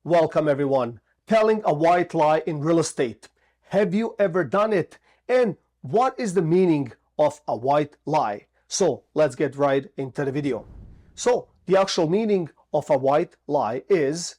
Welcome everyone. Telling a white lie in real estate. Have you ever done it? And what is the meaning of a white lie? So let's get right into the video. So the actual meaning of a white lie is: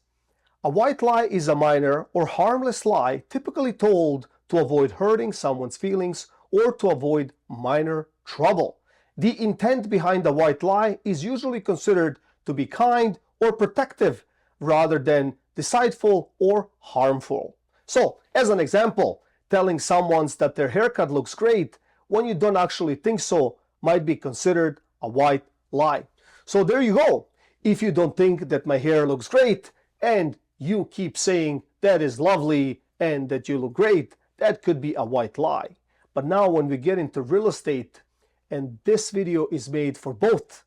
a white lie is a minor or harmless lie typically told to avoid hurting someone's feelings or to avoid minor trouble. The intent behind the white lie is usually considered to be kind or protective rather than deceitful or harmful. So, as an example, telling someone that their haircut looks great when you don't actually think so might be considered a white lie. So there you go. If you don't think that my hair looks great and you keep saying that is lovely and that you look great, that could be a white lie. But now when we get into real estate, and this video is made for both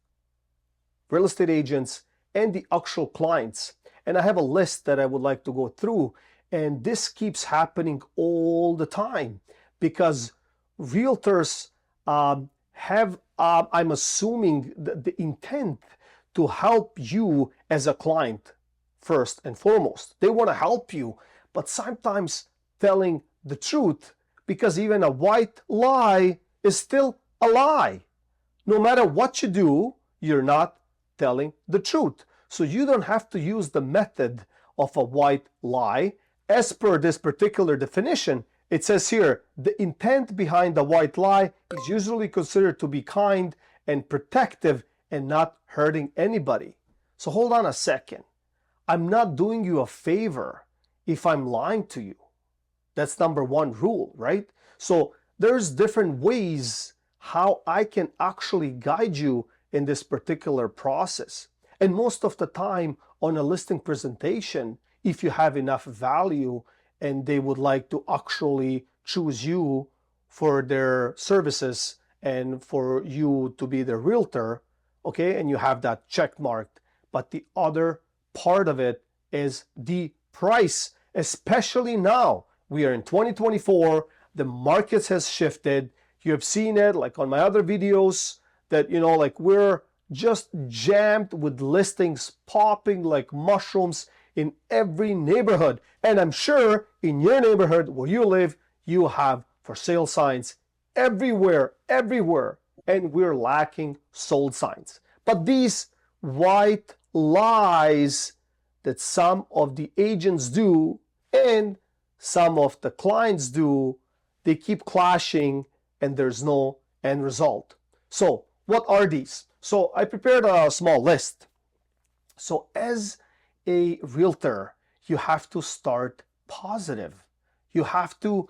real estate agents and the actual clients, and I have a list that I would like to go through, and this keeps happening all the time because realtors have, I'm assuming, the intent to help you as a client first and foremost. They want to help you, but sometimes telling the truth, because even a white lie is still a lie. No matter what you do, you're not telling the truth. So you don't have to use the method of a white lie. As per this particular definition, it says here, the intent behind the white lie is usually considered to be kind and protective and not hurting anybody. So hold on a second. I'm not doing you a favor if I'm lying to you. That's number one rule, right? So there's different ways how I can actually guide you in this particular process. And most of the time on a listing presentation, if you have enough value and they would like to actually choose you for their services and for you to be their realtor, okay, and you have that check marked. But the other part of it is the price, especially now. We are in 2024, the markets has shifted. You have seen it like on my other videos that, like we're just jammed with listings popping like mushrooms in every neighborhood. And I'm sure in your neighborhood where you live, you have for sale signs everywhere, and we're lacking sold signs. But these white lies that some of the agents do and some of the clients do, they keep clashing and there's no end result. So what are these? So I prepared a small list. So as a realtor, you have to start positive. You have to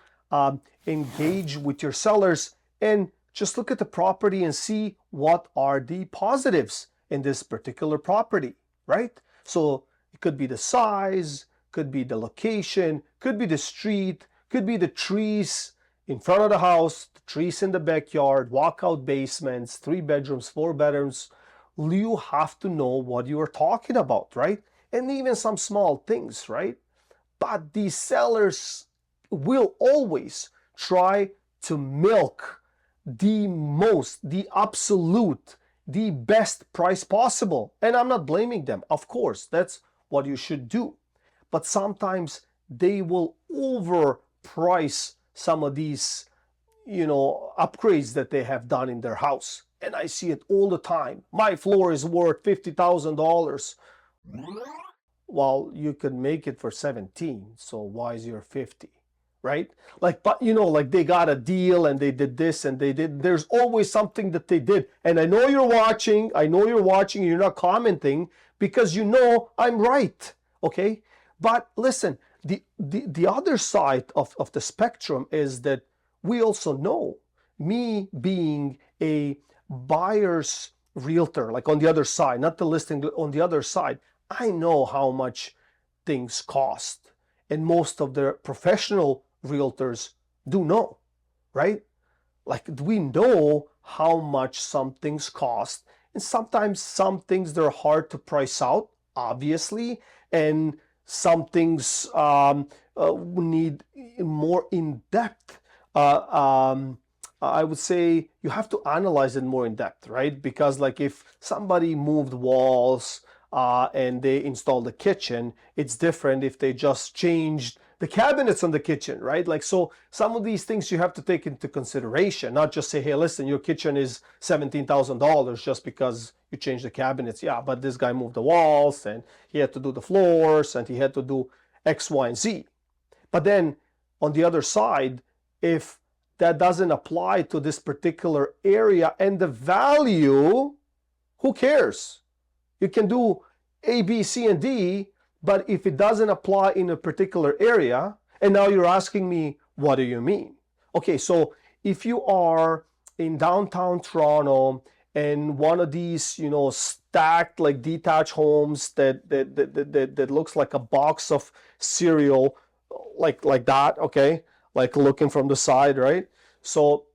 engage with your sellers and just look at the property and see what are the positives in this particular property, right? So it could be the size, could be the location, could be the street, could be the trees in front of the house, the trees in the backyard, walkout basements, 3 bedrooms, 4 bedrooms. You have to know what you are talking about, right? And even some small things, right? But the sellers will always try to milk the most, the absolute, the best price possible. And I'm not blaming them. Of course, that's what you should do. But sometimes they will overprice some of these, upgrades that they have done in their house. And I see it all the time. My floor is worth $50,000. Well, you could make it for 17, so why is your 50, right? Like, but like they got a deal and they did this and they did, there's always something that they did. And I know you're watching, and you're not commenting because I'm right, okay? But listen, the other side of the spectrum is that we also know, me being a buyer's realtor, like on the other side, not the listing, on the other side, I know how much things cost. And most of the professional realtors do know, right? Like we know how much some things cost. And sometimes some things, they're hard to price out, obviously. And some things need more in-depth. I would say you have to analyze it more in depth, right? Because like if somebody moved walls, and they installed the kitchen. It's different if they just changed the cabinets on the kitchen, right? Like, so some of these things you have to take into consideration, not just say, hey, listen, your kitchen is $17,000 just because you changed the cabinets. Yeah, but this guy moved the walls and he had to do the floors and he had to do X, Y, and Z. But then on the other side, if that doesn't apply to this particular area and the value, who cares? You can do A, B, C, and D, but if it doesn't apply in a particular area, and now you're asking me, what do you mean? Okay, so if you are in downtown Toronto and one of these, you know, stacked like detached homes that looks like a box of cereal, like that, okay, like looking from the side, right? So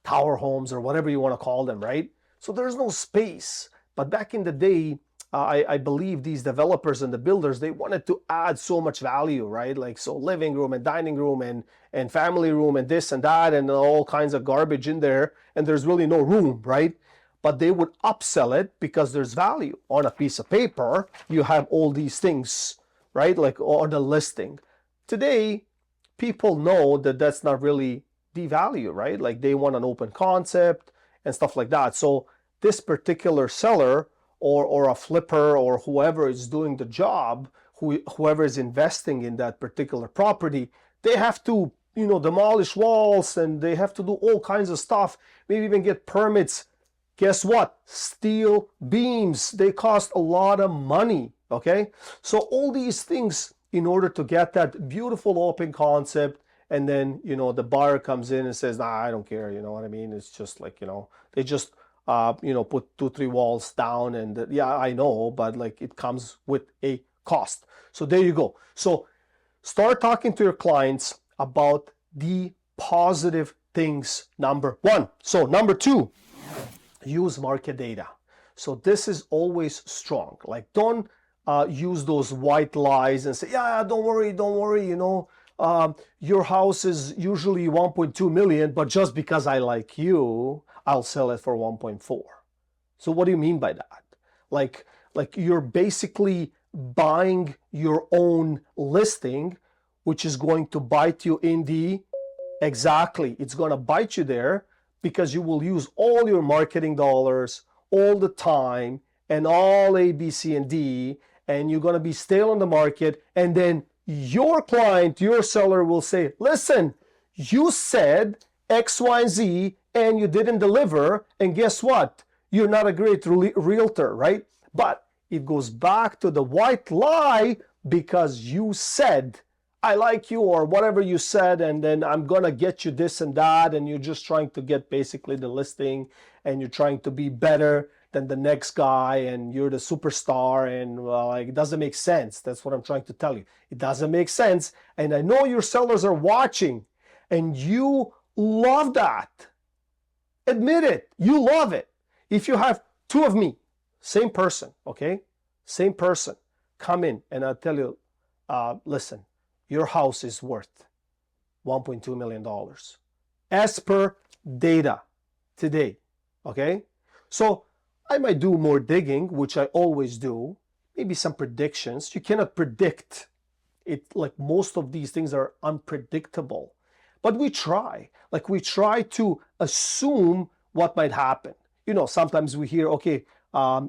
tower homes or whatever you want to call them, right? So there's no space. But back in the day, I believe these developers and the builders, they wanted to add so much value, right? Like, so living room and dining room and family room and this and that and all kinds of garbage in there, and there's really no room, right? But they would upsell it because there's value. On a piece of paper, you have all these things, right? Like on the listing. Today, people know that that's not really the value, right? Like they want an open concept and stuff like that. So this particular seller or a flipper or whoever is doing the job, whoever is investing in that particular property, they have to, you know, demolish walls and they have to do all kinds of stuff, maybe even get permits. Guess what? Steel beams, they cost a lot of money, okay? So all these things in order to get that beautiful open concept, and then, you know, the buyer comes in and says, nah, I don't care, you know what I mean? It's just like, you know, they just you know, put 2-3 walls down, and yeah, I know, but like it comes with a cost. So there you go. So start talking to your clients about the positive things, number one. So number two, use market data. So this is always strong. Like, don't use those white lies and say, yeah, don't worry, you know, your house is usually 1.2 million, but just because I like you, I'll sell it for 1.4. So what do you mean by that? Like you're basically buying your own listing, which is going to bite you in the, exactly, it's going to bite you there because you will use all your marketing dollars all the time and all A, B, C, and D, and you're going to be stale on the market, and then your client, your seller will say, listen, you said X, Y, and Z, and you didn't deliver, and guess what? You're not a great realtor, right? But it goes back to the white lie because you said, I like you, or whatever you said, and then I'm gonna get you this and that, and you're just trying to get basically the listing, and you're trying to be better than the next guy, and you're the superstar, and well, like, it doesn't make sense. That's what I'm trying to tell you. It doesn't make sense, and I know your sellers are watching, and you love that. Admit it. You love it. If you have two of me, same person, okay? Same person, come in, and I'll tell you, listen, your house is worth $1.2 million as per data today, okay? So I might do more digging, which I always do, maybe some predictions. You cannot predict it, like most of these things are unpredictable. But we try, like we try to assume what might happen. You know, sometimes we hear, okay,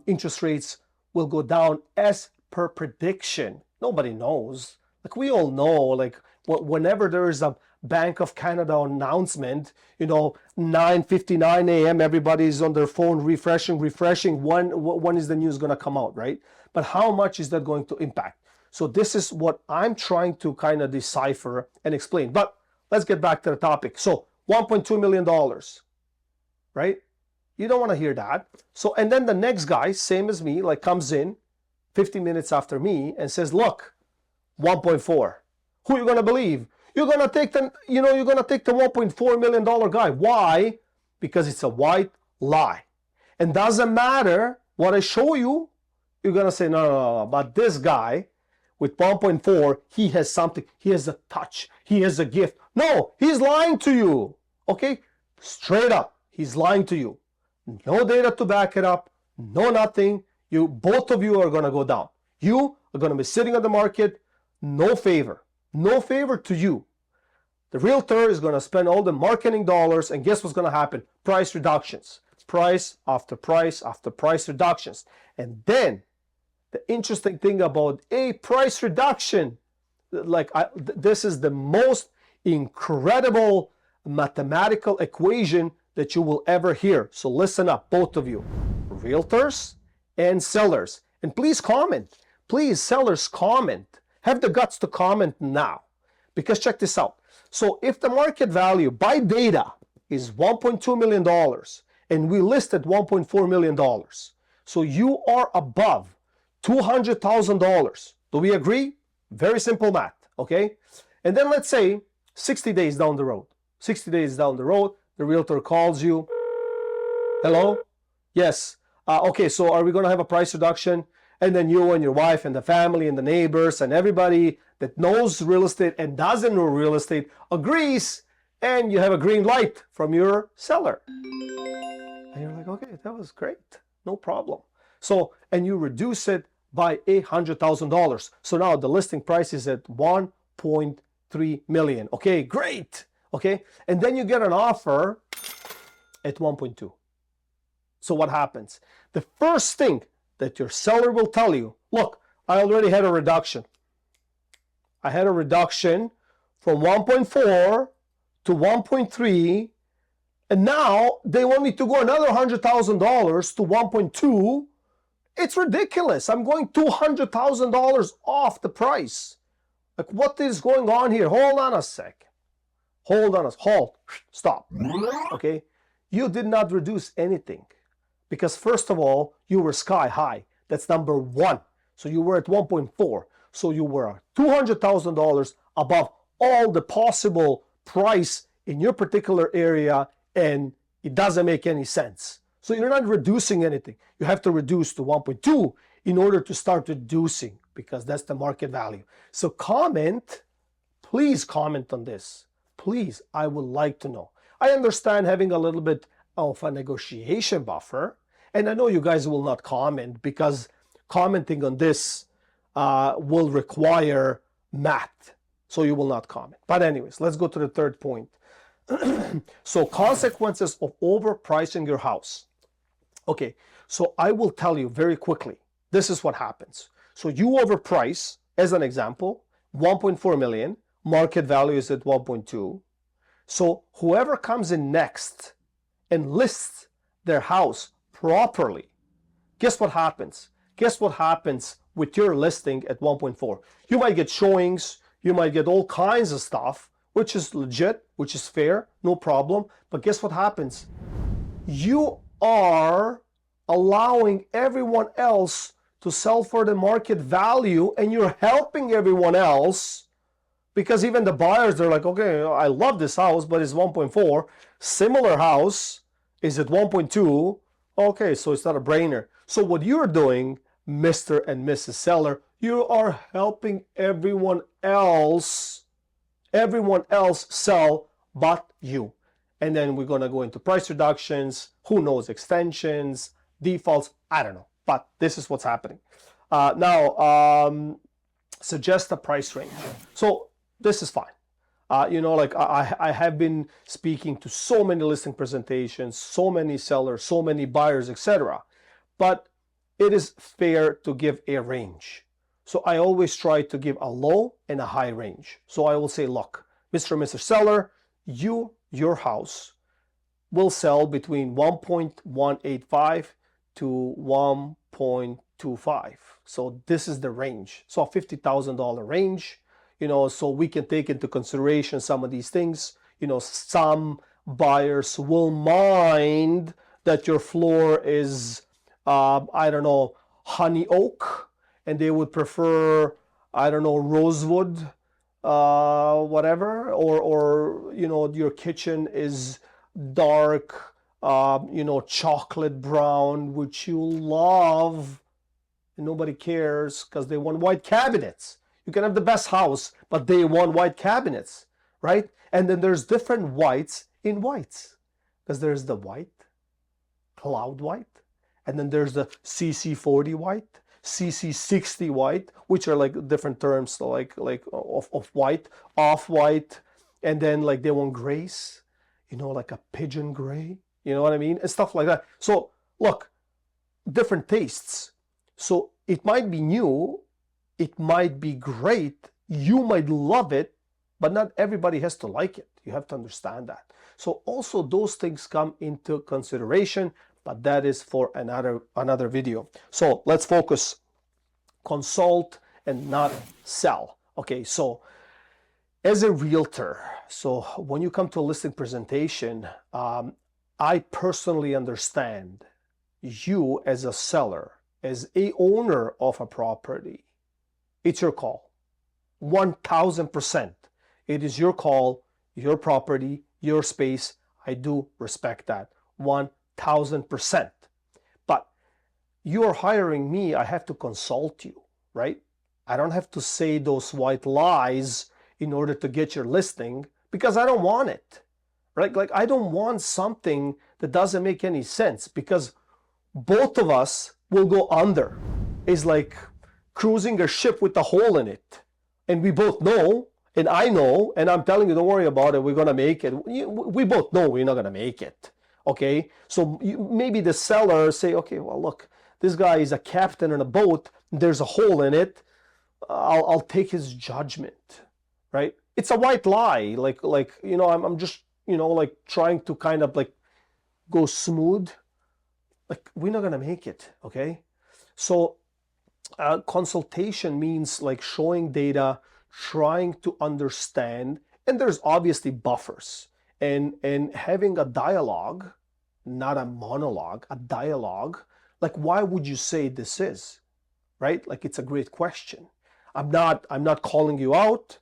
interest rates will go down as per prediction. Nobody knows. Like we all know, like whenever there is a Bank of Canada announcement, you know, 9:59 a.m., everybody's on their phone refreshing. When is the news going to come out, right? But how much is that going to impact? So this is what I'm trying to kind of decipher and explain. But let's get back to the topic. So $1.2 million, right? You don't want to hear that. So, and then the next guy, same as me, like comes in 50 minutes after me and says, look, 1.4. Who are you going to believe? You're going to take the, you're going to take the $1.4 million guy. Why? Because it's a white lie. And doesn't matter what I show you, you're going to say, no, but this guy with 1.4, he has something, he has a touch, he has a gift. No, he's lying to you, okay? Straight up, he's lying to you. No data to back it up, no nothing. Both of you are going to go down. You are going to be sitting on the market, no favor to you. The realtor is going to spend all the marketing dollars, and guess what's going to happen? Price reductions. Price after price after price reductions. And then the interesting thing about a price reduction, this is the most incredible mathematical equation that you will ever hear. So listen up, both of you, realtors and sellers. And please comment. Please, sellers, comment. Have the guts to comment now. Because check this out. So if the market value by data is $1.2 million and we listed $1.4 million, so you are above $200,000. Do we agree? Very simple math, okay? And then let's say 60 days down the road. 60 days down the road, the realtor calls you. Hello? Yes. Okay, so are we going to have a price reduction? And then you and your wife and the family and the neighbors and everybody that knows real estate and doesn't know real estate agrees, and you have a green light from your seller. And you're like, okay, that was great. No problem. So, and you reduce it by $800,000. So now the listing price is at 1.3 million. Okay, great. Okay, and then you get an offer at 1.2. So what happens? The first thing that your seller will tell you, look, I already had a reduction. I had a reduction from 1.4 to 1.3, and now they want me to go another $100,000 to 1.2. It's ridiculous. I'm going $200,000 off the price. Like, what is going on here? Hold on a sec. Halt, stop. Okay, you did not reduce anything. Because first of all, you were sky high. That's number one. So you were at 1.4. So you were $200,000 above all the possible price in your particular area, and it doesn't make any sense. So you're not reducing anything. You have to reduce to 1.2 in order to start reducing, because that's the market value. So comment, please comment on this. Please, I would like to know. I understand having a little bit of a negotiation buffer. And I know you guys will not comment, because commenting on this will require math. So you will not comment. But anyways, let's go to the third point. So consequences of overpricing your house. Okay, so I will tell you very quickly. This is what happens. So you overprice, as an example, 1.4 million. Market value is at 1.2. So whoever comes in next and lists their house properly, guess what happens? Guess what happens with your listing at 1.4? You might get showings, you might get all kinds of stuff, which is legit, which is fair, no problem. But guess what happens? You are allowing everyone else to sell for the market value, and you're helping everyone else, because even the buyers, they're like, okay, I love this house, but it's 1.4. Similar house is at 1.2. Okay, so it's not a brainer. So what you're doing, Mr. and Mrs. Seller, you are helping everyone else sell but you. And then we're going to go into price reductions, who knows, extensions, defaults, I don't know. But this is what's happening. Suggest a price range. So this is fine. I have been speaking to so many listing presentations, so many sellers, so many buyers, etc. But it is fair to give a range. So I always try to give a low and a high range. So I will say, look, Mr. and Mrs. Seller, your house will sell between 1.185 to 1.25. So this is the range. So a $50,000 range. So we can take into consideration some of these things. Some buyers will mind that your floor is, honey oak, and they would prefer, rosewood, whatever, or your kitchen is dark, chocolate brown, which you love, and nobody cares because they want white cabinets. You can have the best house, but they want white cabinets, right? And then there's different whites in whites, because there's the white, cloud white, And then there's the CC40 white, CC60 white, which are like different terms, so like of white, off white, and then like they want grays, you know, like a pigeon gray, you know what I mean, and stuff like that. So look, different tastes. So it might be new, it might be great, you might love it, but not everybody has to like it. You have to understand that. So also those things come into consideration, but that is for another video. So let's focus, consult and not sell. Okay, so as a realtor, so when you come to a listing presentation, I personally understand you as a seller, as a owner of a property. It's your call, 1000%. It is your call, your property, your space. I do respect that, 1000%. But you're hiring me, I have to consult you, right? I don't have to say those white lies in order to get your listing, because I don't want it, right? Like I don't want something that doesn't make any sense, because both of us will go under. It's like cruising a ship with a hole in it. And we both know, and I know, and I'm telling you, don't worry about it, we're gonna make it. We both know we're not gonna make it, okay? So maybe the seller say, okay, well look, this guy is a captain in a boat, there's a hole in it, I'll take his judgment, right? It's a white lie, like you know, I'm just, you know, like trying to kind of like go smooth. Like we're not gonna make it, okay? So consultation means like showing data, trying to understand, and there's obviously buffers, and having a dialogue, not a monologue, a dialogue. Like why would you say this is, right? Like it's a great question. I'm not calling you out.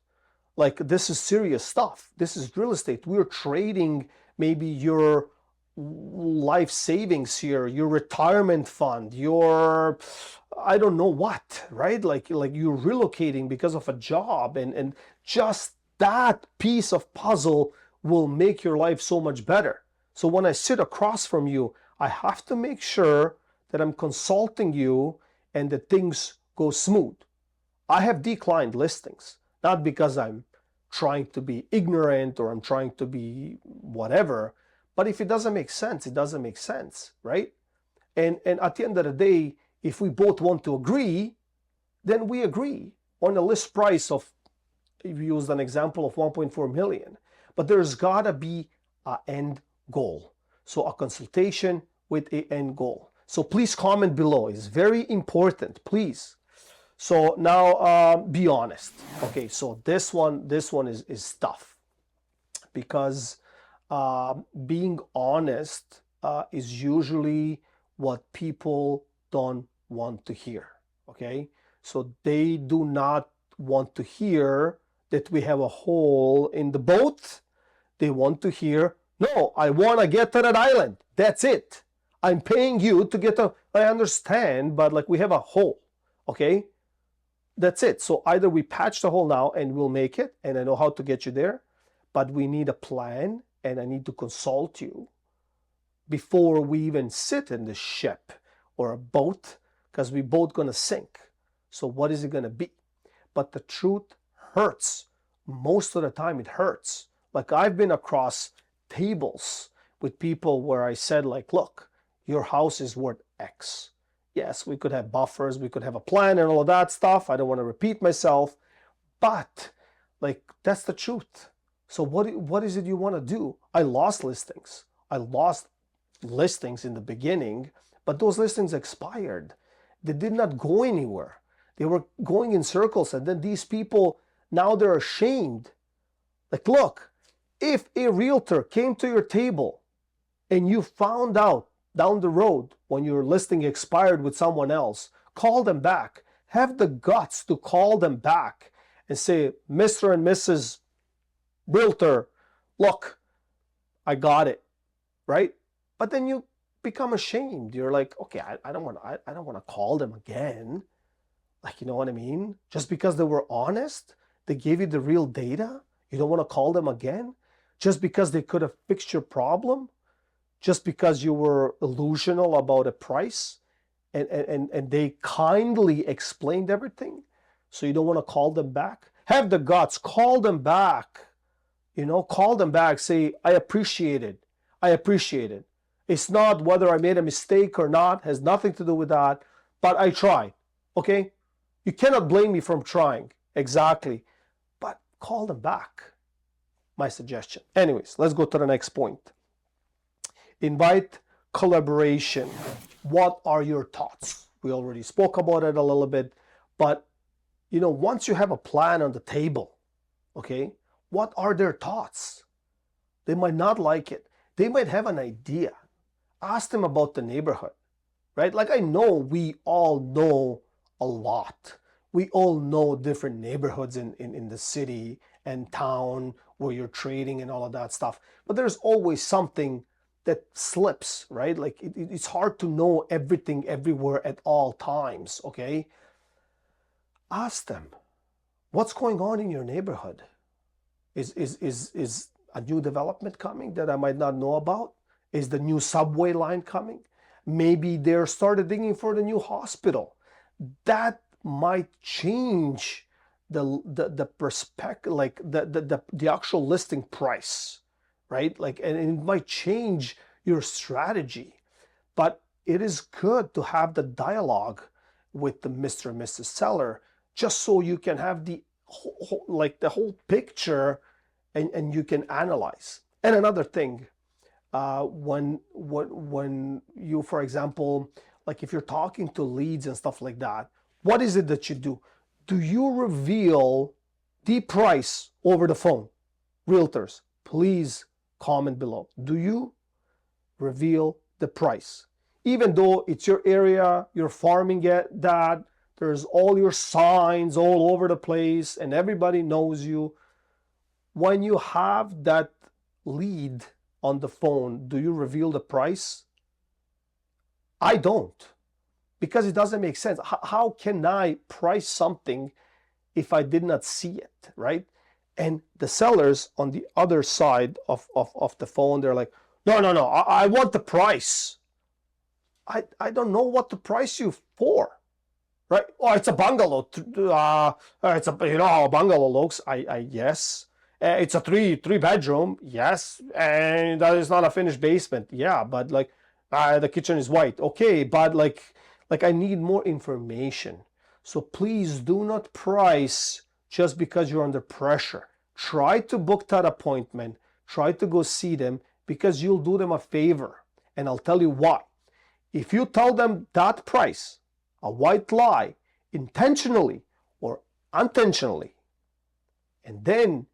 Like this is serious stuff. This is real estate. We're trading maybe your life savings here, your retirement fund, your I don't know what, right? Like you're relocating because of a job, and just that piece of puzzle will make your life so much better. So when I sit across from you, I have to make sure that I'm consulting you and that things go smooth. I have declined listings, not because I'm trying to be ignorant or I'm trying to be whatever, but if it doesn't make sense, it doesn't make sense, right? And at the end of the day, if we both want to agree, then we agree on a list price of, if you used an example of 1.4 million, but there's gotta be an end goal. So a consultation with an end goal. So please comment below, it's very important, please. So now be honest. Okay, so this one is tough, because being honest is usually what people don't want to hear, okay? So they do not want to hear that we have a hole in the boat. They want to hear, no, I want to get to that island. That's it. I'm paying you to get to, I understand, but like we have a hole, okay? That's it. So either we patch the hole now and we'll make it, and I know how to get you there, but we need a plan, and I need to consult you before we even sit in the ship or a boat, because we both gonna sink. So what is it gonna be? But the truth hurts. Most of the time it hurts. Like I've been across tables with people where I said like, look, your house is worth X. Yes, we could have buffers, we could have a plan and all of that stuff. I don't want to repeat myself, but like that's the truth. So what is it you want to do? I lost listings. I lost listings in the beginning, but those listings expired. They did not go anywhere. They were going in circles, and then these people, now they're ashamed. Like, look, if a realtor came to your table and you found out down the road when your listing expired with someone else, call them back. Have the guts to call them back and say, Mr. and Mrs. Realtor, look, I got it, right? But then you become ashamed. You're like, okay, I don't want to call them again. Like, you know what I mean? Just because they were honest, they gave you the real data, you don't want to call them again? Just because they could have fixed your problem? Just because you were illusional about a price? and they kindly explained everything, so you don't want to call them back? Have the guts, call them back. Call them back, say, I appreciate it. I appreciate it. It's not whether I made a mistake or not, has nothing to do with that, but I tried, okay? You cannot blame me from trying, exactly, but call them back, my suggestion. Anyways, let's go to the next point. Invite collaboration. What are your thoughts? We already spoke about it a little bit, but once you have a plan on the table, okay, what are their thoughts? They might not like it. They might have an idea. Ask them about the neighborhood, right? Like, I know we all know a lot. We all know different neighborhoods in the city and town where you're trading and all of that stuff. But there's always something that slips, right? Like, it's hard to know everything everywhere at all times, okay? Ask them, what's going on in your neighborhood? Is a new development coming that I might not know about? Is the new subway line coming? Maybe they're started digging for the new hospital. That might change the perspective, like the actual listing price, right? Like, and it might change your strategy. But it is good to have the dialogue with the Mr. and Mrs. Seller, just so you can have the whole picture, and you can analyze. And another thing, when you, for example, like if you're talking to leads and stuff like that, what is it that you do? Do you reveal the price over the phone? Realtors, please comment below. Do you reveal the price? Even though it's your area, you're farming that, there's all your signs all over the place and everybody knows you. When you have that lead on the phone, do you reveal the price? I don't, because it doesn't make sense. How can I price something if I did not see it, right? And the sellers on the other side of the phone, they're like, no, I want the price. I don't know what to price you for. Right? Oh, it's a bungalow. It's a, how a bungalow looks. Yes. It's a three bedroom. Yes. And that is not a finished basement. Yeah, but like, the kitchen is white. Okay, but like I need more information. So please do not price just because you're under pressure. Try to book that appointment. Try to go see them, because you'll do them a favor. And I'll tell you why. If you tell them that price, a white lie, intentionally or unintentionally, and then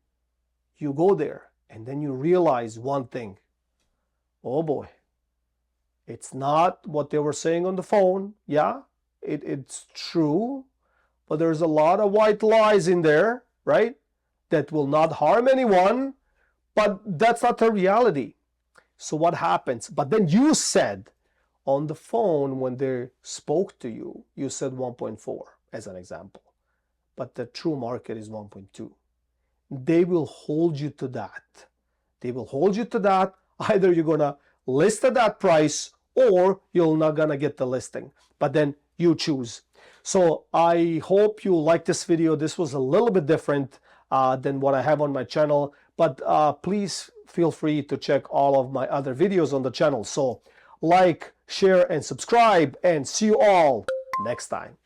you go there and then you realize one thing, oh boy, it's not what they were saying on the phone. Yeah, it's true, but there's a lot of white lies in there, right, that will not harm anyone, but that's not the reality. So what happens? But then you said, on the phone, when they spoke to you, you said 1.4 as an example, but the true market is 1.2. They will hold you to that. They will hold you to that. Either you're going to list at that price or you're not going to get the listing, but then you choose. So I hope you like this video. This was a little bit different than what I have on my channel, but please feel free to check all of my other videos on the channel. So like, share, and subscribe, and see you all next time.